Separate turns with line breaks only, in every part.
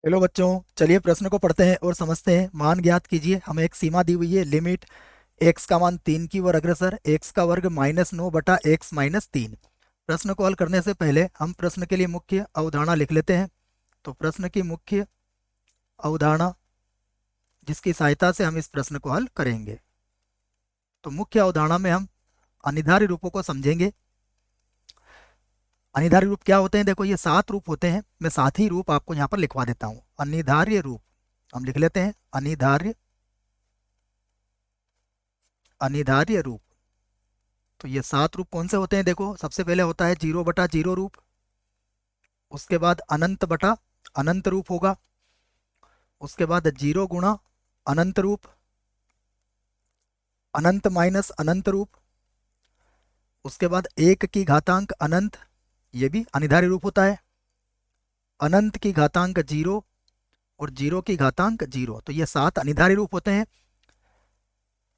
Hello बच्चों, चलिए प्रश्न को पढ़ते हैं और समझते हैं। मान ज्ञात कीजिए। हमें एक सीमा दी हुई है, लिमिट एक्स का मान 3 की ओर अग्रसर, एक्स का वर्ग -9 बटा एक्स -3। प्रश्न को हल करने से पहले हम प्रश्न के लिए मुख्य अवधारणा लिख लेते हैं। तो प्रश्न की मुख्य अवधारणा जिसकी सहायता से हम इस प्रश्न को हल करेंगे। तो मुख्य अवधारणा में हम अनिर्धारित रूपों को समझेंगे। अनिर्धारित रूप क्या होते हैं? देखो, ये 7 रूप होते हैं। मैं 7 ही रूप आपको यहाँ पर लिखवा देता हूँ। अनिर्धार्य रूप हम लिख लेते हैं। अनिर्धार्य रूप। तो ये 7 रूप कौन से होते हैं? देखो, सबसे पहले होता है 0/0 रूप। उसके बाद अनंत बटा अनंत रूप होगा। उसके बाद 0 गुणा अनंत रूप, अनंत माइनस अनंत रूप। उसके बाद 1 की घातांक अनंत, ये भी अनिर्धारित रूप होता है। अनंत की घातांक 0 और 0 की घातांक 0। तो ये 7 अनिर्धारित रूप होते हैं।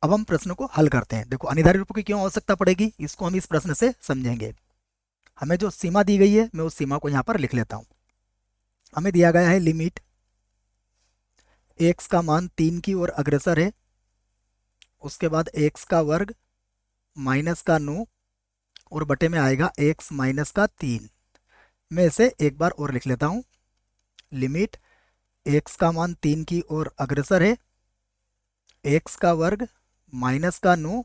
अब हम प्रश्न को हल करते हैं। देखो, अनिर्धारित रूप की क्यों आवश्यकता पड़ेगी, इसको हम इस प्रश्न से समझेंगे। हमें जो सीमा दी गई है, मैं उस सीमा को यहाँ पर लिख लेता हूँ। हमें दिया गया है लिमिट एक्स का मान 3 की ओर अग्रसर है। उसके बाद एक्स का वर्ग माइनस का 9 और बटे में आएगा एक्स माइनस का 3। मैं इसे एक बार और लिख लेता हूँ। लिमिट एक्स का मान 3 की ओर अग्रसर है, एक्स का वर्ग माइनस का 9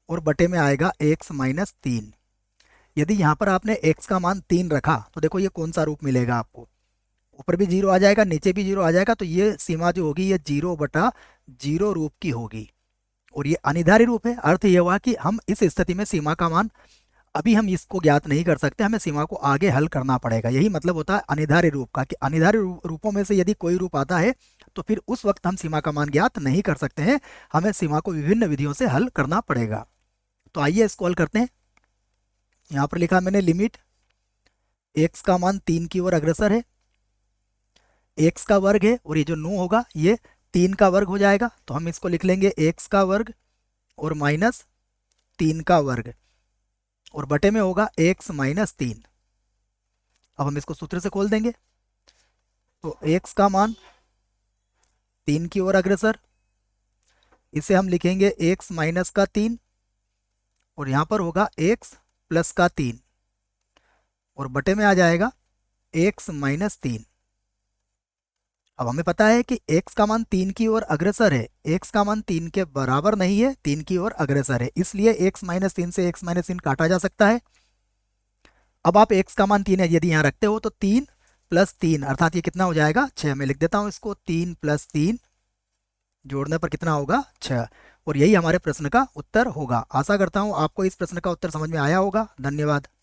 और बटे में आएगा एक्स -3। यदि यहाँ पर आपने एक्स का मान 3 रखा तो देखो ये कौन सा रूप मिलेगा आपको। ऊपर भी 0 आ जाएगा, नीचे भी 0 आ जाएगा। तो ये सीमा जो होगी ये 0/0 रूप की होगी। और ये अनिर्धारित रूप है। अर्थ ये हुआ कि हम इस स्थिति में सीमा का मान अभी हम इसको ज्ञात नहीं कर सकते, हमें सीमा को आगे हल करना पड़ेगा। यही मतलब होता है अनिर्धारित रूप का, कि अनिर्धारित रूपों में से यदि कोई रूप आता है तो फिर उस वक्त हम सीमा का मान ज्ञात नहीं कर सकते हैं। हमें सीमा को विभिन्न विधियों से हल करना पड़ेगा। तो आइए इसको हल करते हैं। यहाँ पर लिखा मैंने लिमिट एक्स का मान 3 की ओर अग्रसर है, एक्स का वर्ग है और ये जो 9 होगा ये 3 का वर्ग हो जाएगा। तो हम इसको लिख लेंगे एक्स का वर्ग और माइनस 3 का वर्ग और बटे में होगा एक्स -3। अब हम इसको सूत्र से खोल देंगे। तो एक्स का मान 3 की ओर अग्रसर, इसे हम लिखेंगे एक्स माइनस का 3 और यहाँ पर होगा एक्स प्लस का 3 और बटे में आ जाएगा एक्स -3। अब हमें पता है कि x का मान 3 की ओर अग्रसर है, x का मान 3 के बराबर नहीं है, 3 की ओर अग्रसर है, इसलिए x -3 से x -3 काटा जा सकता है। अब आप x का मान 3 है यदि यहाँ रखते हो तो 3 + 3 अर्थात ये कितना हो जाएगा 6। मैं लिख देता हूँ इसको, 3 + 3 जोड़ने पर कितना होगा 6। और यही हमारे प्रश्न का उत्तर होगा। आशा करता हूँ आपको इस प्रश्न का उत्तर समझ में आया होगा। धन्यवाद।